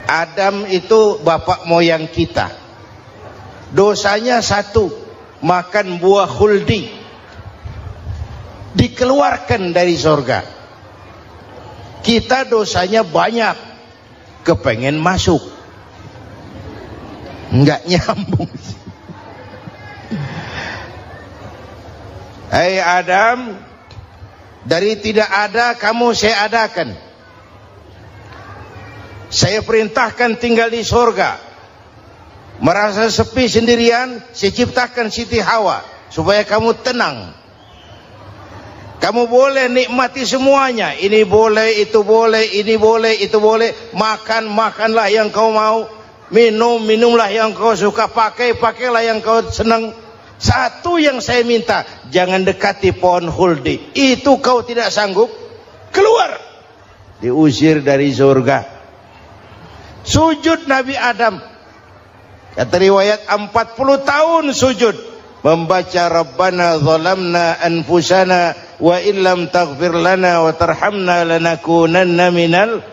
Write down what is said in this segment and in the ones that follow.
Adam itu bapak moyang kita. Dosanya satu, makan buah khuldi, dikeluarkan dari surga. Kita dosanya banyak, kepengen masuk, nggak nyambung. Hai Adam, dari tidak ada kamu saya adakan. Saya perintahkan tinggal di surga. Merasa sepi sendirian, saya ciptakan Siti Hawa supaya kamu tenang. Kamu boleh nikmati semuanya. Ini boleh, itu boleh, ini boleh, itu boleh. Makan, makanlah yang kau mau. Minum, minumlah yang kau suka. Pakai, pakailah yang kau senang. Satu yang saya minta, jangan dekati pohon khuldi. Itu kau tidak sanggup, keluar. Diusir dari surga. Sujud Nabi Adam. Kata riwayat 40 tahun sujud. Membaca Rabbana zalamna anfusana wa illam taghfir lana wa tarhamna lanakunanna minal.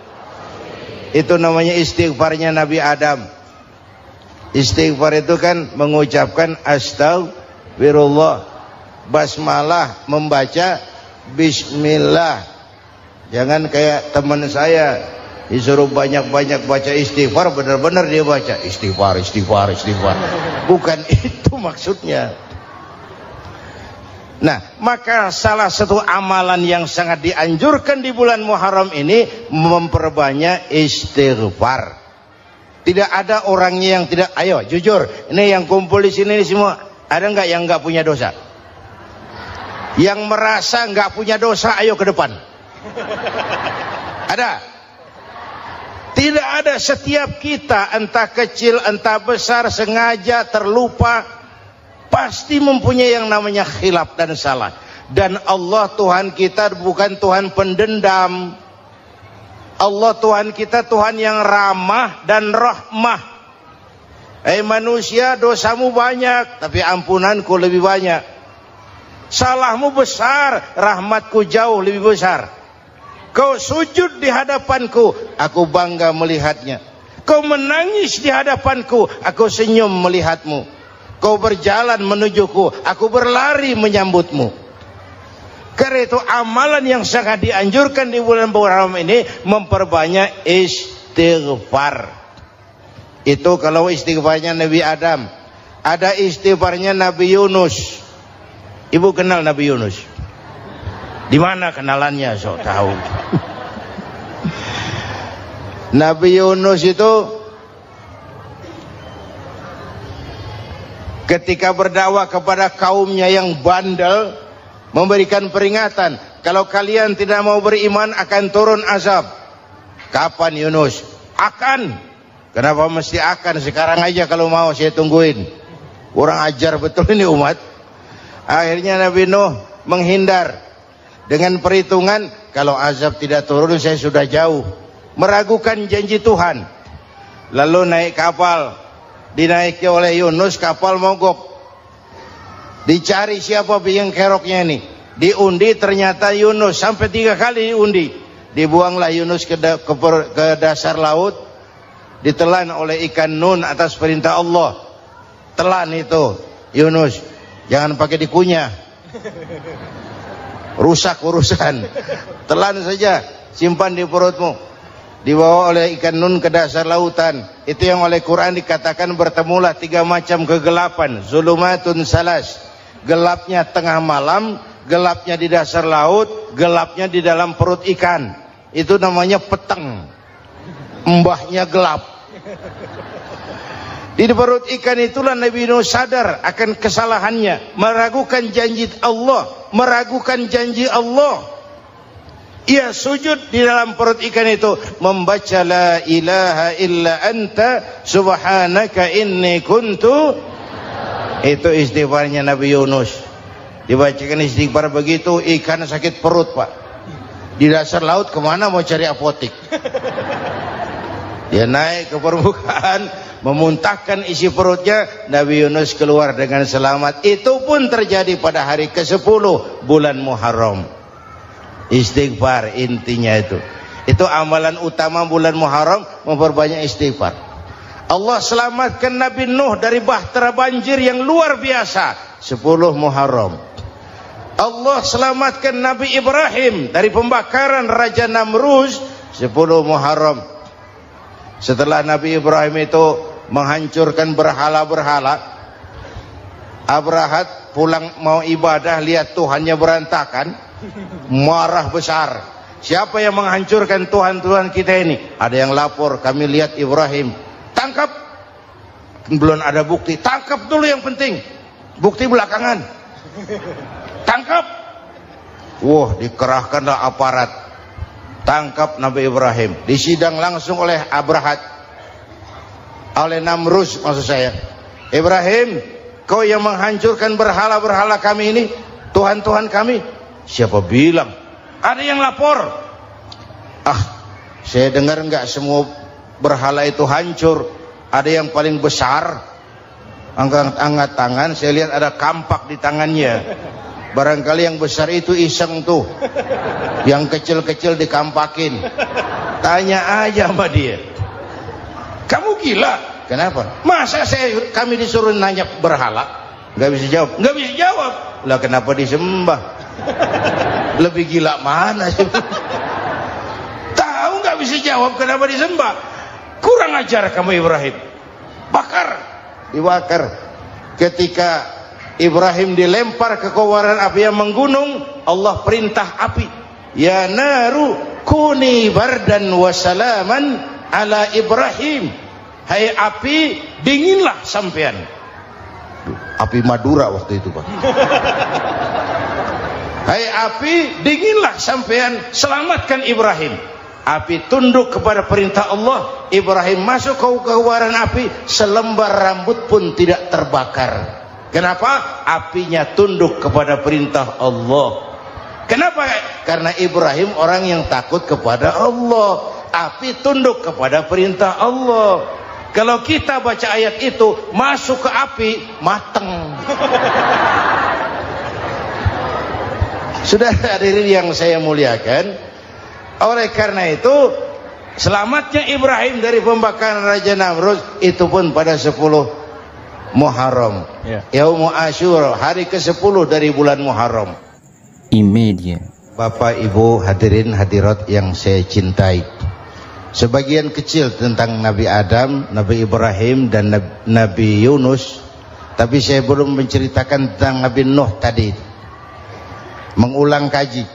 Itu namanya istighfarnya Nabi Adam. Istighfar itu kan mengucapkan astagfirullah, basmalah, membaca bismillah. Jangan kayak teman saya disuruh banyak-banyak baca istighfar, benar-benar dia baca istighfar, istighfar, istighfar. Bukan itu maksudnya. Nah, maka salah satu amalan yang sangat dianjurkan di bulan Muharram ini memperbanyak istighfar. Tidak ada orangnya yang tidak. Ayo jujur, ini yang kumpul di sini semua, ada nggak yang nggak punya dosa? Yang merasa nggak punya dosa, ayo ke depan. Ada? Tidak ada. Setiap kita, entah kecil entah besar, sengaja terlupa, pasti mempunyai yang namanya khilaf dan salah. Dan Allah Tuhan kita bukan Tuhan pendendam. Allah Tuhan kita Tuhan yang ramah dan rahmah. Manusia, dosamu banyak, tapi ampunanku lebih banyak. Salahmu besar, rahmatku jauh lebih besar. Kau sujud di hadapanku, aku bangga melihatnya. Kau menangis di hadapanku, aku senyum melihatmu. Kau berjalan menujuku, aku berlari menyambutmu. Karena itu amalan yang sangat dianjurkan di bulan Muharram ini memperbanyak istighfar. Itu kalau istighfarnya Nabi Adam. Ada istighfarnya Nabi Yunus. Ibu kenal Nabi Yunus? Di mana kenalannya? Sok tahu. Nabi Yunus itu ketika berdakwah kepada kaumnya yang bandel, memberikan peringatan, kalau kalian tidak mau beriman akan turun azab. Kapan Yunus? Akan. Kenapa mesti akan? Sekarang aja kalau mau, saya tungguin. Kurang ajar betul ini umat. Akhirnya Nabi Nuh menghindar dengan perhitungan, kalau azab tidak turun saya sudah jauh. Meragukan janji Tuhan. Lalu naik kapal, dinaiki oleh Yunus, kapal mogok. Dicari siapa biang keroknya ini. Diundi, ternyata Yunus. Sampai 3 kali diundi. Dibuanglah Yunus ke dasar laut. Ditelan oleh ikan nun atas perintah Allah. Telan itu Yunus. Jangan pakai dikunyah, rusak urusan. Telan saja, simpan di perutmu. Dibawa oleh ikan nun ke dasar lautan. Itu yang oleh Quran dikatakan bertemulah 3 macam kegelapan. Zulumatun salas. Gelapnya tengah malam, gelapnya di dasar laut, gelapnya di dalam perut ikan. Itu namanya peteng. Mbahnya gelap. Di perut ikan itulah Nabi Nuh sadar akan kesalahannya, meragukan janji Allah, meragukan janji Allah. Ia sujud di dalam perut ikan itu, membaca la ilaha illa anta subhanaka inni kuntu. Itu istighfarnya Nabi Yunus. Dibacakan istighfar begitu, ikan sakit perut pak. Di dasar laut kemana mau cari apotik? Dia naik ke permukaan, memuntahkan isi perutnya. Nabi Yunus keluar dengan selamat. Itu pun terjadi pada hari ke-10 bulan Muharram. Istighfar intinya itu. Itu amalan utama bulan Muharram, memperbanyak istighfar. Allah selamatkan Nabi Nuh dari bahtera banjir yang luar biasa, 10 Muharram. Allah selamatkan Nabi Ibrahim dari pembakaran Raja Namrus, 10 Muharram. Setelah Nabi Ibrahim itu menghancurkan berhala-berhala, Abrahat pulang mau ibadah, lihat Tuhannya berantakan, marah besar. Siapa yang menghancurkan Tuhan-Tuhan kita ini? Ada yang lapor, kami lihat Ibrahim. Tangkap. Belum ada bukti, tangkap dulu yang penting, bukti belakangan. Tangkap. Wah, dikerahkanlah aparat, tangkap Nabi Ibrahim, disidang langsung oleh Abrahat, oleh Namrus maksud saya. Ibrahim, kau yang menghancurkan berhala-berhala kami ini, Tuhan-Tuhan kami. Siapa bilang? Ada yang lapor. Saya dengar enggak semua berhala itu hancur, ada yang paling besar. Angkat tangan, saya lihat ada kampak di tangannya. Barangkali yang besar itu iseng tuh, yang kecil-kecil dikampakin. Tanya aja sama dia, kamu gila? Kenapa? Masa kami disuruh nanya berhala? Nggak bisa jawab. Nggak bisa jawab. Lah kenapa disembah? Lebih gila mana sih? Tahu nggak bisa jawab kenapa disembah? Kurang ajar kamu Ibrahim. Bakar, dibakar. Ketika Ibrahim dilempar ke kobaran api yang menggunung, Allah perintah api, ya naru kuni bardan wa salaman ala Ibrahim. Hai api, dinginlah sampean. Api Madura waktu itu, Pak. Hai api, dinginlah sampean, selamatkan Ibrahim. Api tunduk kepada perintah Allah. Ibrahim masuk ke kobaran api, selembar rambut pun tidak terbakar. Kenapa? Apinya tunduk kepada perintah Allah. Kenapa? Karena Ibrahim orang yang takut kepada Allah. Api tunduk kepada perintah Allah. Kalau kita baca ayat itu, masuk ke api, mateng. Sudah hadirin yang saya muliakan, oleh karena itu selamatnya Ibrahim dari pembakaran Raja Namrus itu pun pada 10 Muharram, Yaumul Asyura, hari ke-10 dari bulan Muharram. Imedia. Bapak Ibu hadirin hadirat yang saya cintai, sebagian kecil tentang Nabi Adam, Nabi Ibrahim dan Nabi Yunus, tapi saya belum menceritakan tentang Nabi Nuh tadi. Mengulang kaji.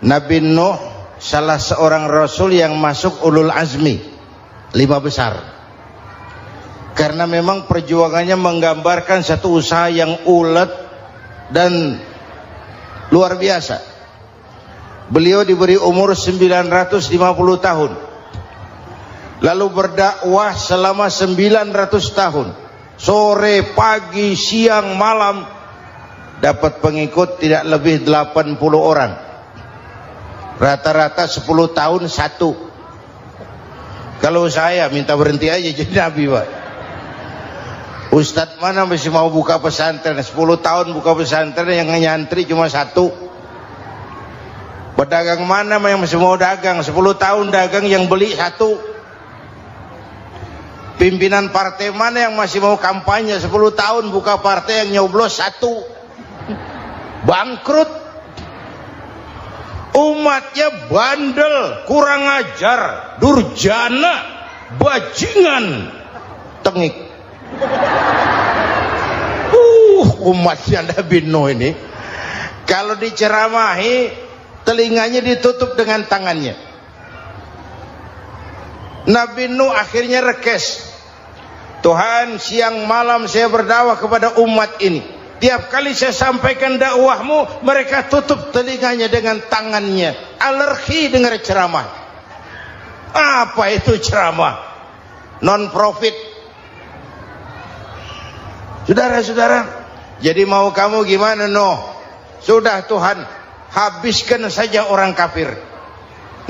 Nabi Nuh salah seorang rasul yang masuk ulul azmi, 5 besar. Karena memang perjuangannya menggambarkan satu usaha yang ulet dan luar biasa. Beliau diberi umur 950 tahun. Lalu berdakwah selama 900 tahun. Sore, pagi, siang, malam, dapat pengikut tidak lebih 80 orang. Rata-rata 10 tahun satu. Kalau saya minta berhenti aja jadi nabi, Pak. Ustadz mana masih mau buka pesantren? 10 tahun buka pesantren, yang nyantri cuma satu. Pedagang mana yang masih mau dagang? 10 tahun dagang, yang beli satu. Pimpinan partai mana yang masih mau kampanye? 10 tahun buka partai, yang nyoblos satu. Bangkrut. Umatnya bandel, kurang ajar, durjana, bajingan, tengik. Umatnya Nabi Nuh ini kalau diceramahi, telinganya ditutup dengan tangannya. Nabi Nuh akhirnya rekes. Tuhan, siang malam saya berdakwah kepada umat ini. Tiap kali saya sampaikan dakwahmu, mereka tutup telinganya dengan tangannya. Alergi dengar ceramah. Apa itu ceramah? Non profit. Saudara-saudara, jadi mau kamu gimana, Nuh? Sudah Tuhan, habiskan saja orang kafir.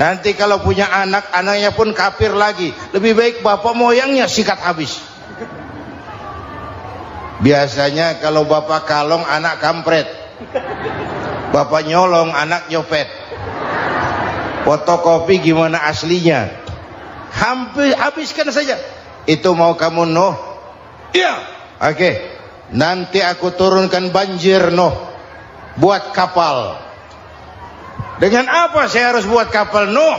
Nanti kalau punya anak, anaknya pun kafir lagi. Lebih baik bapak moyangnya sikat habis. Biasanya kalau bapak kalong, anak kampret. Bapak nyolong, anak nyopet. Fotokopi gimana aslinya? Hampir habiskan saja. Itu mau kamu Nuh? Iya. Oke. Nanti aku turunkan banjir Nuh. Buat kapal. Dengan apa saya harus buat kapal Nuh?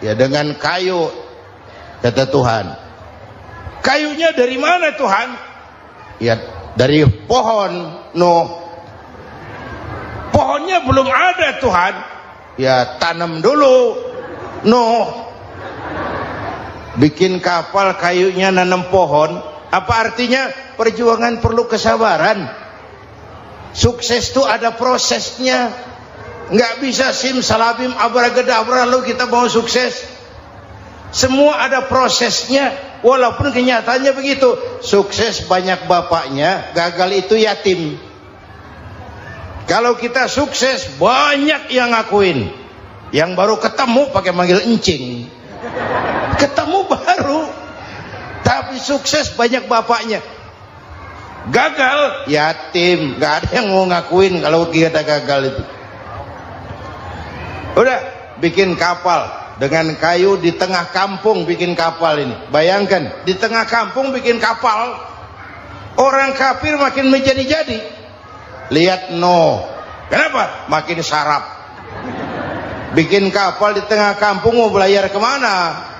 Ya dengan kayu, kata Tuhan. Kayunya dari mana Tuhan? Ya dari pohon Nuh. Pohonnya belum ada Tuhan. Ya tanam dulu Nuh. Bikin kapal kayunya nanam pohon. Apa artinya? Perjuangan perlu kesabaran. Sukses itu ada prosesnya. Nggak bisa simsalabim abracadabra lalu kita mau sukses. Semua ada prosesnya. Walaupun kenyataannya begitu. Sukses banyak bapaknya, gagal itu yatim. Kalau kita sukses banyak yang ngakuin. Yang baru ketemu pakai manggil encing. Ketemu baru. Tapi sukses banyak bapaknya. Gagal yatim, nggak ada yang mau ngakuin kalau kita gagal itu. Udah bikin kapal dengan kayu di tengah kampung, bikin kapal ini. Bayangkan di tengah kampung bikin kapal. Orang kafir makin menjadi-jadi. Lihat Nuh, kenapa? Makin sarap. Bikin kapal di tengah kampung mau belayar kemana?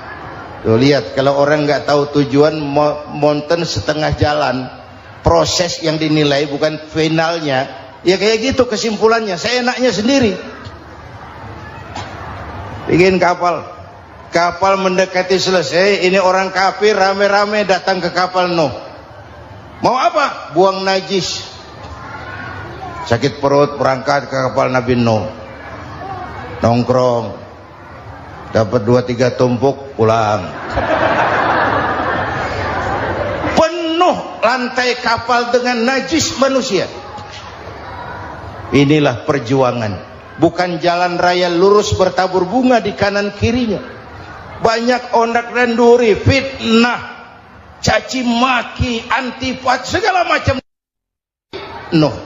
Tuh lihat, kalau orang nggak tahu tujuan, mountain setengah jalan. Proses yang dinilai bukan finalnya. Ya kayak gitu kesimpulannya. Saya enaknya sendiri. Bikin kapal. Kapal mendekati selesai. Ini orang kafir rame-rame datang ke kapal Nuh. Mau apa? Buang najis. Sakit perut berangkat ke kapal Nabi Nuh. Nongkrong. Dapat 2-3 tumpuk pulang. Penuh lantai kapal dengan najis manusia. Inilah perjuangan. Bukan jalan raya lurus bertabur bunga di kanan kirinya. Banyak ondak dan duri, fitnah, caci maki, antipat, segala macam. Nuh.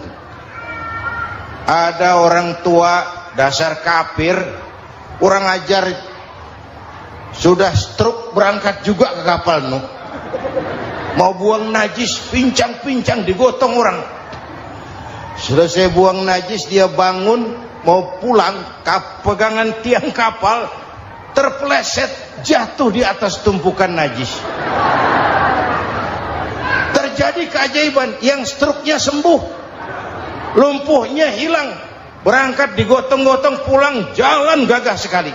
Ada orang tua dasar kafir, kurang ajar, sudah stroke berangkat juga ke kapal Nuh. Mau buang najis, pincang-pincang digotong orang. Selesai buang najis dia bangun mau pulang, pegangan tiang kapal terpeleset jatuh di atas tumpukan najis. Terjadi keajaiban, yang stroke-nya sembuh, lumpuhnya hilang, berangkat digotong-gotong pulang, jalan gagah sekali.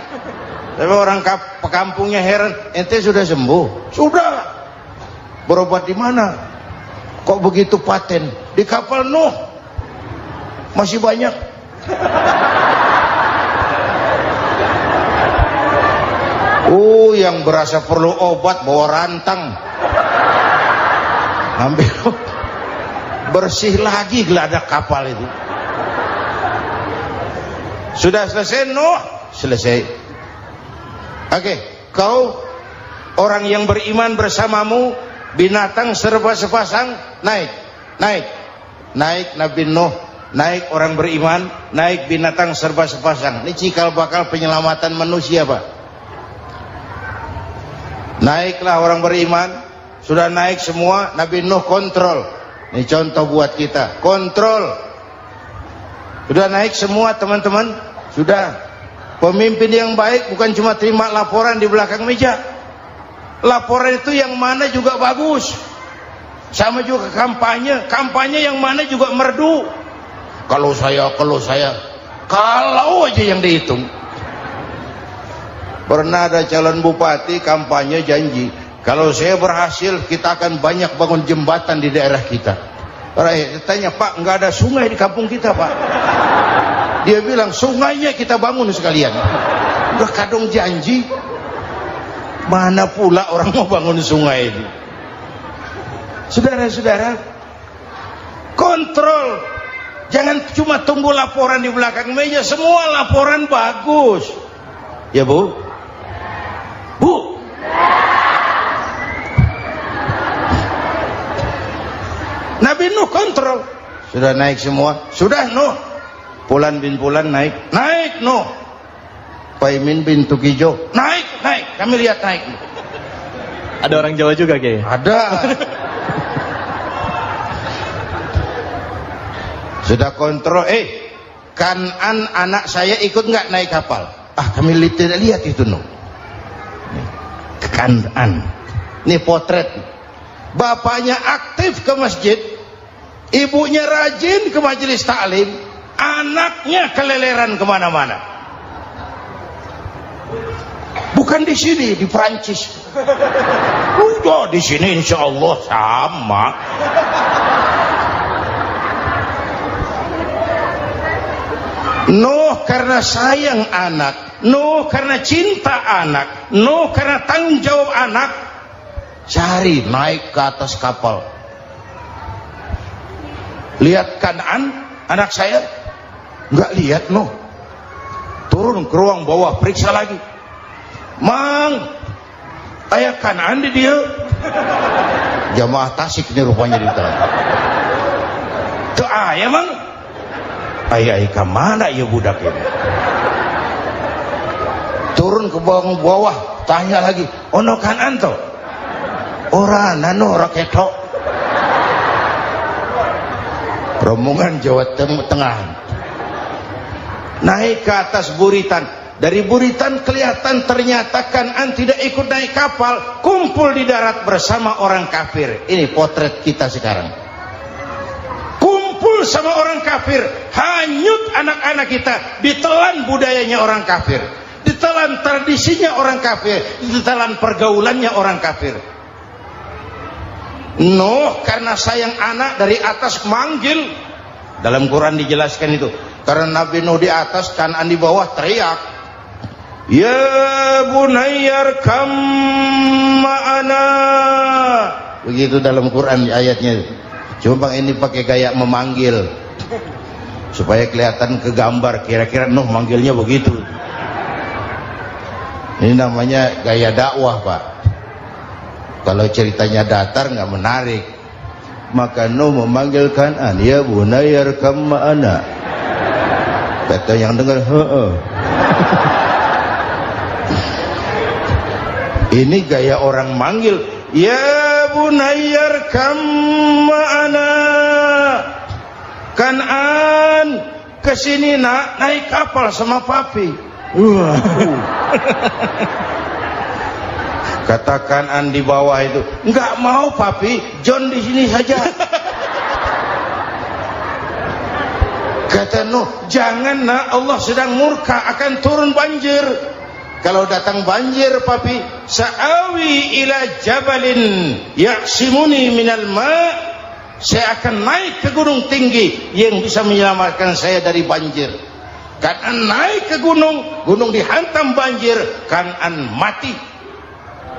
Tapi orang pekampungnya heran, ente sudah sembuh? Sudah. Berobat di mana? Kok begitu paten? Di kapal Nuh. Masih banyak. Yang berasa perlu obat bawa rantang. Ambil bersih lagi geladak kapal itu. Sudah selesai Nuh? Selesai. Oke, kau orang yang beriman bersamamu, binatang serba sepasang, naik Nabi Nuh, naik orang beriman, naik binatang serba sepasang. Ini cikal bakal penyelamatan manusia, Pak. Naiklah orang beriman, sudah naik semua, Nabi Nuh kontrol. Ini contoh buat kita, kontrol. Sudah naik semua teman-teman, sudah. Pemimpin yang baik bukan cuma terima laporan di belakang meja. Laporan itu yang mana juga bagus. Sama juga kampanye, kampanye yang mana juga merdu. Kalau saya, kalau aja yang dihitung. Pernah ada calon bupati kampanye janji, kalau saya berhasil kita akan banyak bangun jembatan di daerah kita. Rakyat tanya, Pak, nggak ada sungai di kampung kita, Pak. Dia bilang, sungainya kita bangun sekalian. Udah kadung janji, mana pula orang mau bangun sungai ini. Saudara-saudara, kontrol. Jangan cuma tunggu laporan di belakang meja, semua laporan bagus. Ya Bu? Bu? Nabi Nuh kontrol. Sudah naik semua? Sudah Nuh. Pulan bin Pulan naik Nuh. Paimin bintu Kijo. Naik, kami lihat naik. Ada orang Jawa juga Kiai? Ada. Sudah kontrol, Kanan anak saya ikut nggak naik kapal? Kami tidak lihat itu no. Kanan. Ini potret. Bapaknya aktif ke masjid, ibunya rajin ke majelis taklim, anaknya keleleran kemana-mana. Bukan di sini, di Prancis. Udah di sini insya Allah sama. Nuh karena sayang anak, Nuh karena cinta anak, Nuh karena tanggung jawab anak, cari naik ke atas kapal. Lihat Kanaan, anak saya, nggak lihat Nuh. Turun ke ruang bawah, periksa lagi. Mang, ayah Kanaan di dia. Jamaah Tasik ini rupanya di dalam. Tuh ayah mang. Ayah ke mana ya budak ini? Turun ke bawah, tanya lagi. Ono Kanaan toh? Ora nano raketok. Rombongan Jawa Tengah. Naik ke atas buritan. Dari buritan kelihatan ternyata Kanaan tidak ikut naik kapal, kumpul di darat bersama orang kafir. Ini potret kita sekarang. Kumpul sama orang kafir, hanyut anak-anak kita, ditelan budayanya orang kafir, ditelan tradisinya orang kafir, ditelan pergaulannya orang kafir. Nuh karena sayang anak dari atas manggil. Dalam Quran dijelaskan itu. Karena Nabi Nuh di atas, Kanaan di bawah, teriak. Ya bunayyar kam ma'ana. Begitu dalam Quran ayatnya. Cuma bang ini pakai gaya memanggil supaya kelihatan kegambar, kira-kira Nuh manggilnya begitu. Ini namanya gaya dakwah pak. Kalau ceritanya datar nggak menarik. Maka Nuh memanggil Kanaan, ya bunayyar kam ma'ana. Kata yang dengar, ini gaya orang manggil, ya bunayyar kam ma'ana. Kanaan kesini nak, naik kapal sama papi. Kata Kanaan di bawah itu, enggak mau papi, John di sini saja. Kata Nuh, jangan nak, Allah sedang murka, akan turun banjir. Kalau datang banjir papi, sa'awi ila jabalin ya'simuni minal ma', saya akan naik ke gunung tinggi yang bisa menyelamatkan saya dari banjir. Kanaan naik ke gunung, gunung dihantam banjir, Kanaan mati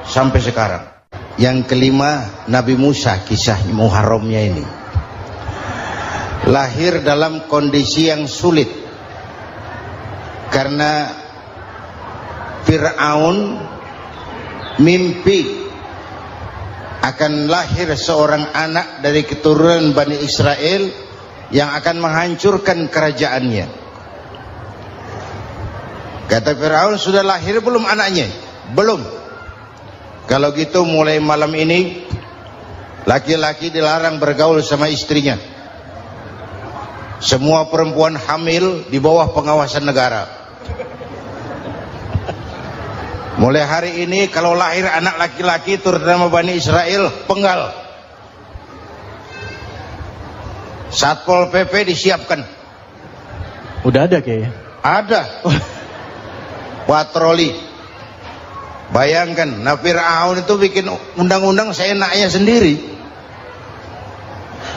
sampai sekarang. Yang kelima, Nabi Musa, kisah Muharramnya ini. Lahir dalam kondisi yang sulit karena Fir'aun mimpi akan lahir seorang anak dari keturunan Bani Israel yang akan menghancurkan kerajaannya. Kata Fir'aun, sudah lahir belum anaknya? Belum. Kalau gitu mulai malam ini laki-laki dilarang bergaul sama istrinya. Semua perempuan hamil di bawah pengawasan negara. Mulai hari ini kalau lahir anak laki-laki terutama Bani Israel, penggal. Satpol PP disiapkan. Udah ada kayaknya. Ada. Patroli. Bayangkan, Fir'aun itu bikin undang-undang seenaknya sendiri.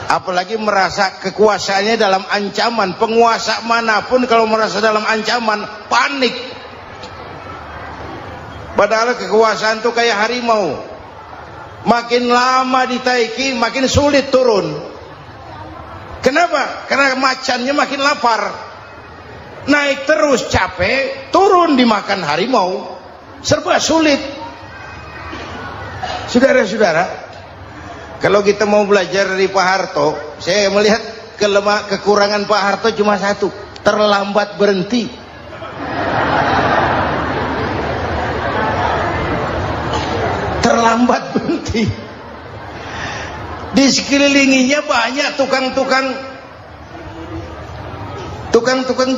Apalagi merasa kekuasaannya dalam ancaman. Penguasa manapun kalau merasa dalam ancaman, panik. Padahal kekuasaan itu kayak harimau, makin lama ditaiki makin sulit turun. Kenapa? Karena macannya makin lapar. Naik terus capek, turun dimakan harimau, serba sulit. Saudara-saudara, kalau kita mau belajar dari Pak Harto, saya melihat kekurangan Pak Harto cuma satu, terlambat berhenti. sambat berhenti. Di sekelilinginya banyak tukang-tukang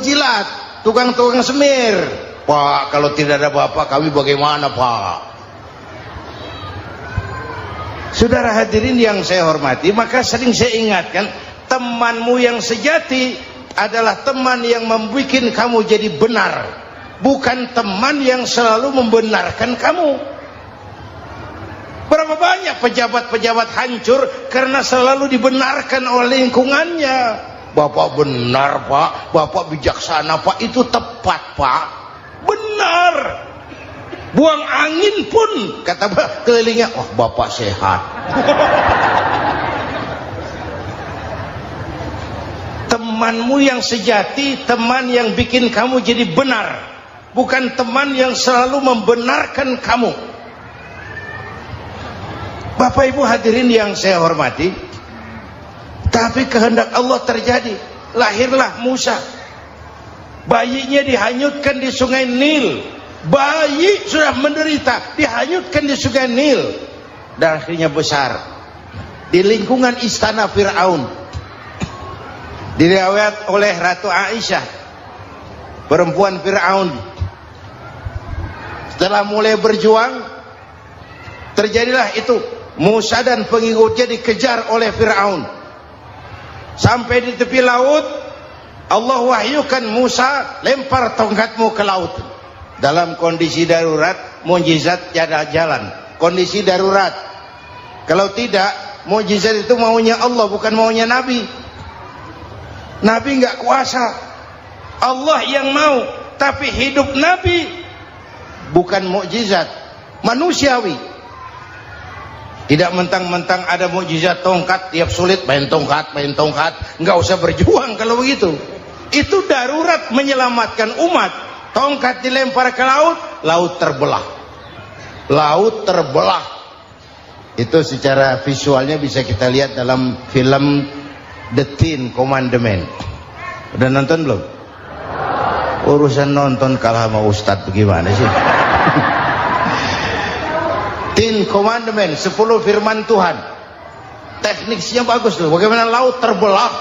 jilat, tukang-tukang semir. Pak, kalau tidak ada bapak kami bagaimana, Pak? Saudara hadirin yang saya hormati, maka sering saya ingatkan, temanmu yang sejati adalah teman yang membuat kamu jadi benar, bukan teman yang selalu membenarkan kamu. Berapa banyak pejabat-pejabat hancur karena selalu dibenarkan oleh lingkungannya. Bapak benar, Pak. Bapak bijaksana, Pak. Itu tepat, Pak. Benar. Buang angin pun kata kelilingnya, wah, Bapak sehat. Temanmu yang sejati, teman yang bikin kamu jadi benar, bukan teman yang selalu membenarkan kamu. Bapak Ibu hadirin yang saya hormati, tapi kehendak Allah terjadi. Lahirlah Musa. Bayinya dihanyutkan di sungai Nil. Bayi sudah menderita, dihanyutkan di sungai Nil, dan akhirnya besar di lingkungan istana Fir'aun. Diriwayat oleh Ratu Aisyah, perempuan Fir'aun, setelah mulai berjuang, terjadilah itu. Musa dan pengikutnya dikejar oleh Fir'aun. Sampai di tepi laut, Allah wahyukan Musa, lempar tongkatmu ke laut. Dalam kondisi darurat, mukjizat tiada jalan. Kondisi darurat. Kalau tidak, mukjizat itu maunya Allah, bukan maunya Nabi. Nabi nggak kuasa, Allah yang mau. Tapi hidup Nabi bukan mukjizat, manusiawi. Tidak mentang-mentang ada mukjizat tongkat, tiap sulit main tongkat. Nggak usah berjuang kalau begitu. Itu darurat menyelamatkan umat. Tongkat dilempar ke laut, laut terbelah. Laut terbelah. Itu secara visualnya bisa kita lihat dalam film The Ten Commandments. Udah nonton belum? Urusan nonton kalah sama Ustadz bagaimana sih? Ten Commandments, 10 firman Tuhan. Tekniknya bagus loh. Bagaimana laut terbelah?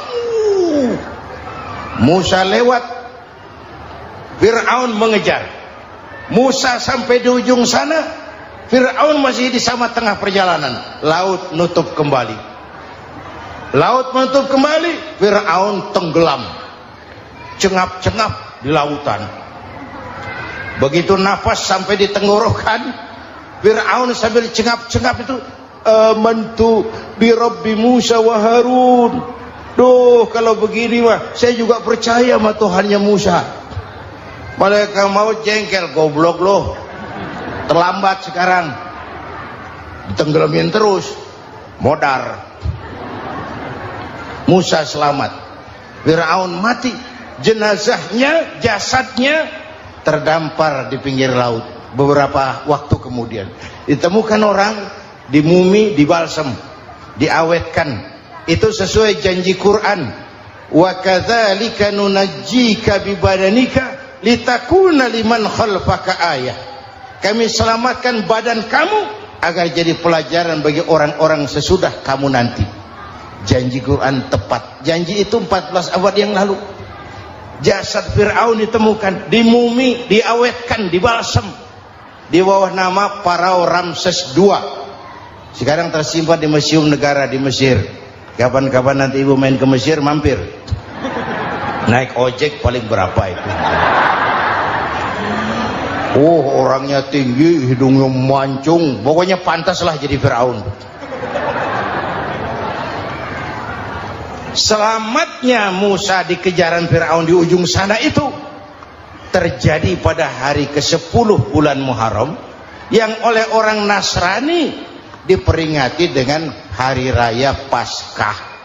Musa lewat, Fir'aun mengejar. Musa sampai di ujung sana, Fir'aun masih di sama tengah perjalanan. Laut nutup kembali. Laut menutup kembali, Fir'aun tenggelam, cengap-cengap di lautan. Begitu nafas sampai di tenggorokan, Fir'aun sambil cengap-cengap itu, amantu bi Rabbi Musa wa Harun. Duh, kalau begini mah saya juga percaya sama Tuhannya Musa. Malaikat maut jengkel, goblok loh, terlambat sekarang, ditenggelamin terus, modar. Musa selamat, Fir'aun mati, jenazahnya, jasadnya terdampar di pinggir laut. Beberapa waktu kemudian ditemukan orang, dimumi, dibalsem, diawetkan. Itu sesuai janji Quran, wa kadzalika nunajjika bi badanika litakuna liman khalfaka ayah. Kami selamatkan badan kamu agar jadi pelajaran bagi orang-orang sesudah kamu nanti. Janji Quran tepat. Janji itu 14 abad yang lalu. Jasad Fir'aun ditemukan, dimumi, diawetkan, dibalsem di bawah nama Pharao Ramses II. Sekarang tersimpan di Museum Negara di Mesir. Kapan-kapan nanti ibu main ke Mesir, mampir. Naik ojek paling berapa itu? Oh, orangnya tinggi, hidungnya mancung, pokoknya pantaslah jadi Fir'aun. Selamatnya Musa di kejaran Fir'aun di ujung sana itu terjadi pada hari ke-10 bulan Muharram, yang oleh orang Nasrani diperingati dengan hari raya Paskah.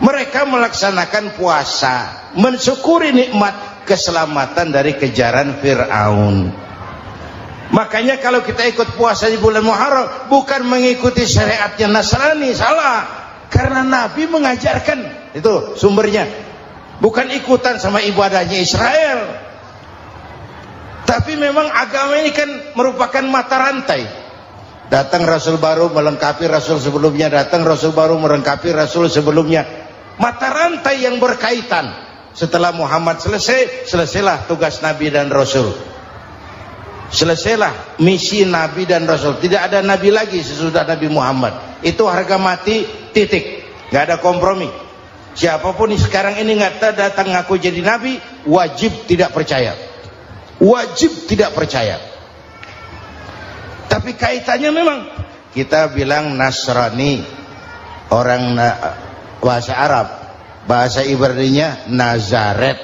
Mereka melaksanakan puasa, mensyukuri nikmat keselamatan dari kejaran Fir'aun. Makanya kalau kita ikut puasa di bulan Muharram, bukan mengikuti syariatnya Nasrani, salah. Karena Nabi mengajarkan, itu sumbernya, bukan ikutan sama ibadahnya Israel. Tapi memang agama ini kan merupakan mata rantai. Datang Rasul baru melengkapi Rasul sebelumnya, datang Rasul baru melengkapi Rasul sebelumnya. Mata rantai yang berkaitan. Setelah Muhammad selesai, selesailah tugas Nabi dan Rasul. Selesailah misi Nabi dan Rasul. Tidak ada Nabi lagi sesudah Nabi Muhammad. Itu harga mati, titik. Gak ada kompromi. Siapapun sekarang ini nggak datang ngaku jadi Nabi, wajib tidak percaya. Wajib tidak percaya. Tapi kaitannya memang kita bilang Nasrani, orang bahasa Arab, bahasa Ibraninya Nazaret,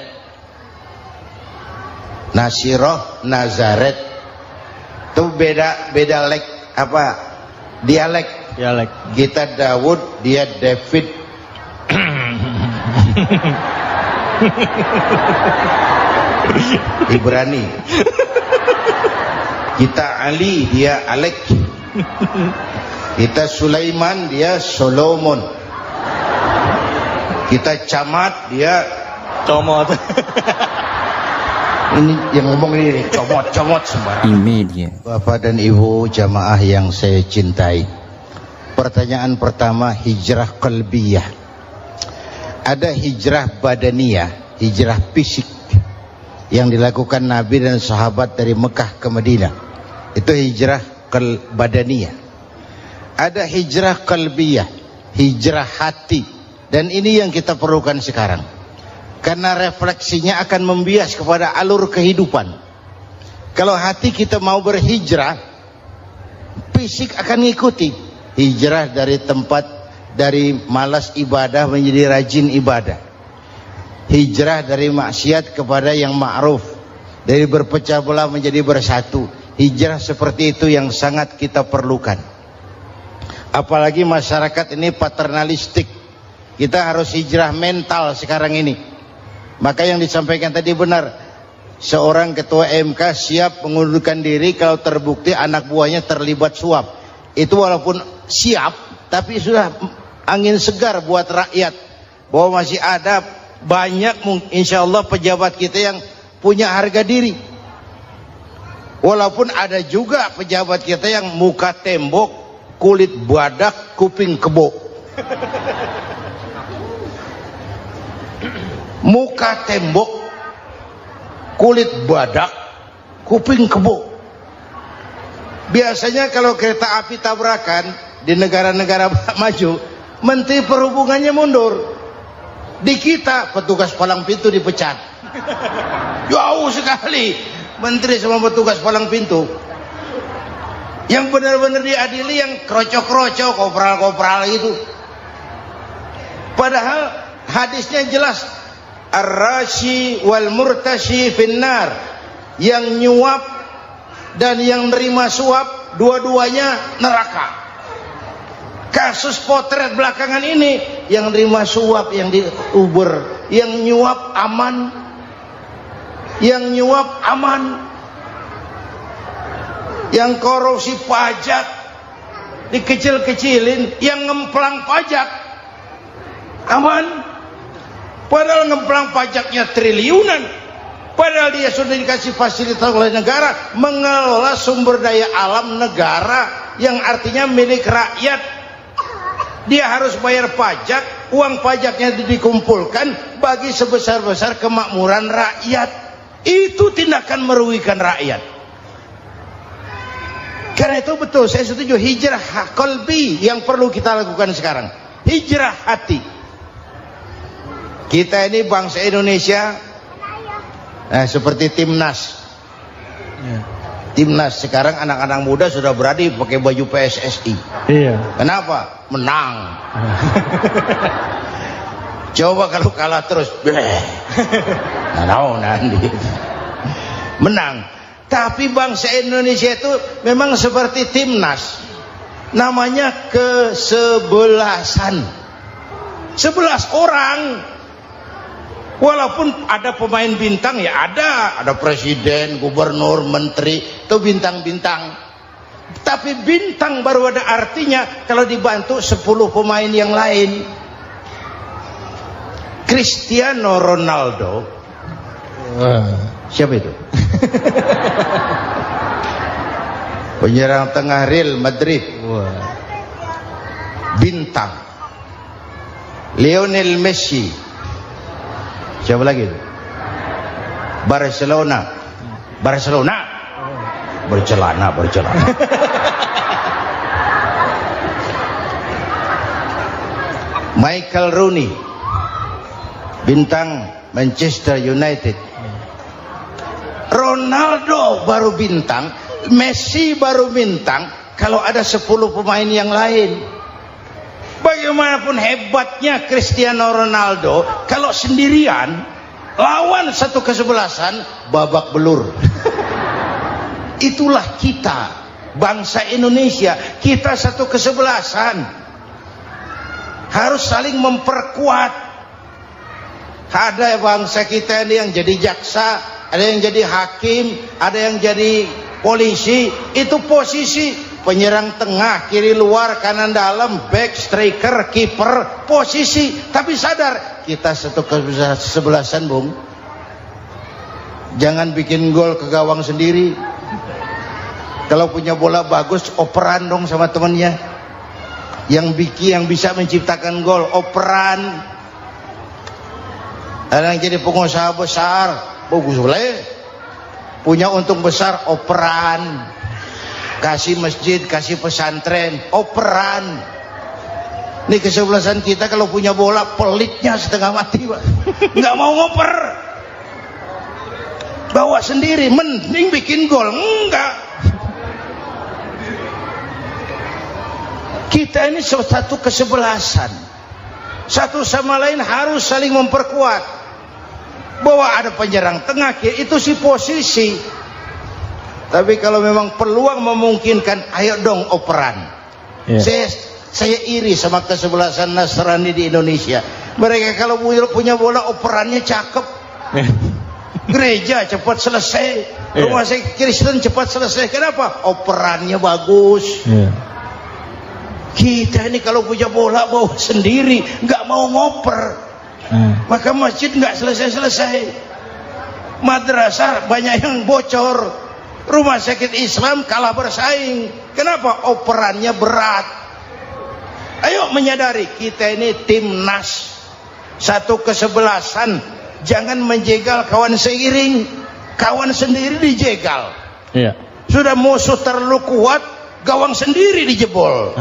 Nasiroh, Nazaret. Itu beda dialek. Kita Daud, dia David. Ibrani. Kita Ali, dia Alek. Kita Sulaiman, dia Solomon. Kita Camat, dia Comot. Ini yang ngomong ini comot sembarang. Media. Bapak dan Ibu jamaah yang saya cintai, pertanyaan pertama, hijrah qalbiyah. Ada hijrah badaniyah, hijrah fisik yang dilakukan Nabi dan sahabat dari Mekah ke Madinah. Itu hijrah badaniyah. Ada hijrah qalbiyah, hijrah hati. Dan ini yang kita perlukan sekarang. Karena refleksinya akan membias kepada alur kehidupan. Kalau hati kita mau berhijrah, fisik akan ngikuti. Hijrah dari tempat, dari malas ibadah menjadi rajin ibadah. Hijrah dari maksiat kepada yang ma'ruf, dari berpecah belah menjadi bersatu. Hijrah seperti itu yang sangat kita perlukan. Apalagi masyarakat ini paternalistik. Kita harus hijrah mental sekarang ini. Maka yang disampaikan tadi benar. Seorang ketua MK siap mengundurkan diri kalau terbukti anak buahnya terlibat suap. Itu walaupun siap, tapi sudah angin segar buat rakyat. Bahwa masih ada banyak insya Allah pejabat kita yang punya harga diri. Walaupun ada juga pejabat kita yang muka tembok, kulit badak, kuping kebo. Muka tembok, kulit badak, kuping kebo. Biasanya kalau kereta api tabrakan di negara-negara maju, Menteri Perhubungannya mundur. Di kita petugas palang pintu dipecat. Jauh sekali menteri sama petugas palang pintu. Yang benar-benar diadili yang krocok-krocok, kopral-kopral itu. Padahal hadisnya jelas, ar-rashi wal murtashi finnar. Yang nyuap dan yang nerima suap, dua-duanya neraka. Kasus potret belakangan ini, yang nerima suap, yang di Uber, yang nyuap aman. Yang nyuap aman, yang korupsi pajak dikecil-kecilin, yang ngemplang pajak aman. Padahal ngemplang pajaknya triliunan. Padahal dia sudah dikasih fasilitas oleh negara mengelola sumber daya alam negara yang artinya milik rakyat. Dia harus bayar pajak, uang pajaknya dikumpulkan bagi sebesar-besar kemakmuran rakyat. Itu tindakan merugikan rakyat. Karena itu betul, saya setuju, hijrah qalbi yang perlu kita lakukan sekarang. Hijrah hati. Kita ini bangsa Indonesia, seperti timnas. Timnas sekarang anak-anak muda sudah berani pakai baju PSSI. Iya. Kenapa? Menang. Coba kalau kalah terus, nanti menang. Tapi bangsa Indonesia itu memang seperti timnas, namanya kesebelasan, 11 orang. Walaupun ada pemain bintang, ya ada presiden, gubernur, menteri, itu bintang-bintang. Tapi bintang baru ada artinya kalau dibantu 10 pemain yang lain. Cristiano Ronaldo, siapa itu? Penyerang tengah Real Madrid. Wah. Bintang. Lionel Messi. Siapa lagi? Barcelona. Bercelana. Michael Rooney, bintang Manchester United. Ronaldo baru bintang, Messi baru bintang kalau ada 10 pemain yang lain. Bagaimanapun hebatnya Cristiano Ronaldo, kalau sendirian lawan satu kesebelasan, babak belur. Itulah kita, bangsa Indonesia. Kita satu kesebelasan, harus saling memperkuat. Ada bangsa kita ini yang jadi jaksa, ada yang jadi hakim, ada yang jadi polisi. Itu posisi penyerang tengah, kiri luar, kanan dalam, back, striker, kiper, posisi. Tapi sadar kita satu kesebelasan, Bung. Jangan bikin gol ke gawang sendiri. Kalau punya bola bagus, operan dong sama temannya. Yang bisa menciptakan gol, operan. Ada yang jadi pengusaha besar, bagus boleh. Punya untung besar, operan. Kasih masjid, kasih pesantren, operan. Ini kesebelasan kita kalau punya bola, pelitnya setengah mati, Pak. Nggak mau ngoper. Bawa sendiri, mending bikin gol. Enggak. Kita ini satu kesebelasan. Satu sama lain harus saling memperkuat. Bahwa ada penyerang tengah, itu si posisi. Tapi kalau memang peluang memungkinkan, ayo dong operan. Saya iri sama kesebelasan Nasrani di Indonesia. Mereka kalau punya bola, operannya cakep. Gereja cepat selesai, rumah sakit Kristen cepat selesai. Kenapa? Operannya bagus. Kita ini kalau punya bola bawa sendiri, nggak mau ngoper. Maka masjid nggak selesai-selesai, madrasah banyak yang bocor, rumah sakit Islam kalah bersaing. Kenapa? Operannya berat. Ayo menyadari kita ini timnas, satu kesebelasan. Jangan menjegal kawan seiring, kawan sendiri dijegal. Sudah musuh terlalu kuat, gawang sendiri dijebol.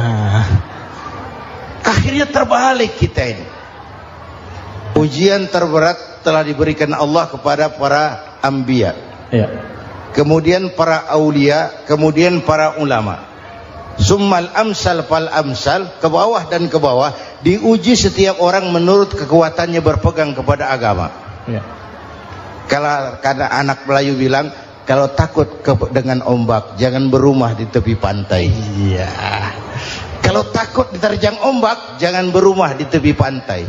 Akhirnya terbalik kita ini. Ujian terberat telah diberikan Allah kepada para anbiya, kemudian para aulia, kemudian para ulama. Summal amsal fal amsal, ke bawah dan ke bawah, diuji setiap orang menurut kekuatannya berpegang kepada agama. Kalau karena anak Melayu bilang, kalau takut dengan ombak, jangan berumah di tepi pantai. Kalau takut diterjang ombak, jangan berumah di tepi pantai.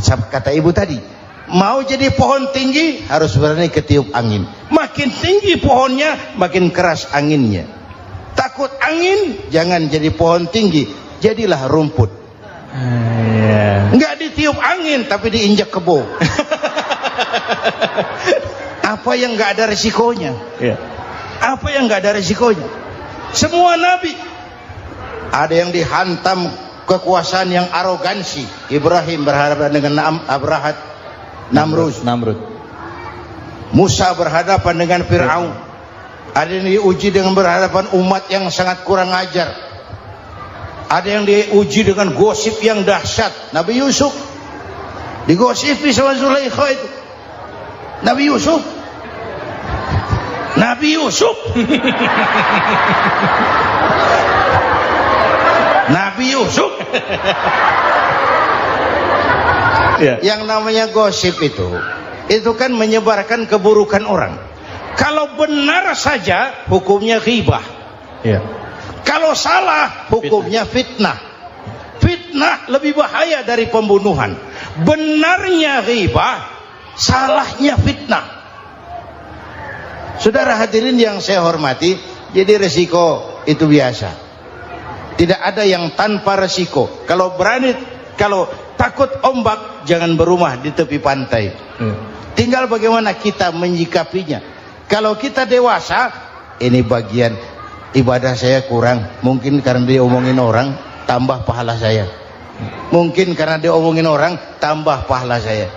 Kata ibu tadi, mau jadi pohon tinggi harus berani ketiup angin. Makin tinggi pohonnya, makin keras anginnya. Takut angin, jangan jadi pohon tinggi, jadilah rumput. Nggak ditiup angin, tapi diinjak kebo. Apa yang nggak ada resikonya? Apa yang nggak ada resikonya? Semua nabi ada yang dihantam kekuasaan yang arogansi. Ibrahim berhadapan dengan Namrud. Musa berhadapan dengan Fir'aun. Ada yang diuji dengan berhadapan umat yang sangat kurang ajar. Ada yang diuji dengan gosip yang dahsyat. Nabi Yusuf digosipi sama Zulaikha itu. Nabi Yusuf Nabi Yusuf. Yang namanya gosip itu kan menyebarkan keburukan orang. Kalau benar saja hukumnya ghibah. Kalau salah hukumnya fitnah. Fitnah lebih bahaya dari pembunuhan. Benarnya ghibah, salahnya fitnah. Saudara hadirin yang saya hormati, jadi resiko itu biasa. Tidak ada yang tanpa resiko. Kalau takut ombak, jangan berumah di tepi pantai. Tinggal bagaimana kita menyikapinya. Kalau kita dewasa, ini bagian ibadah saya kurang. Mungkin karena dia omongin orang, tambah pahala saya. Mungkin karena dia omongin orang, tambah pahala saya.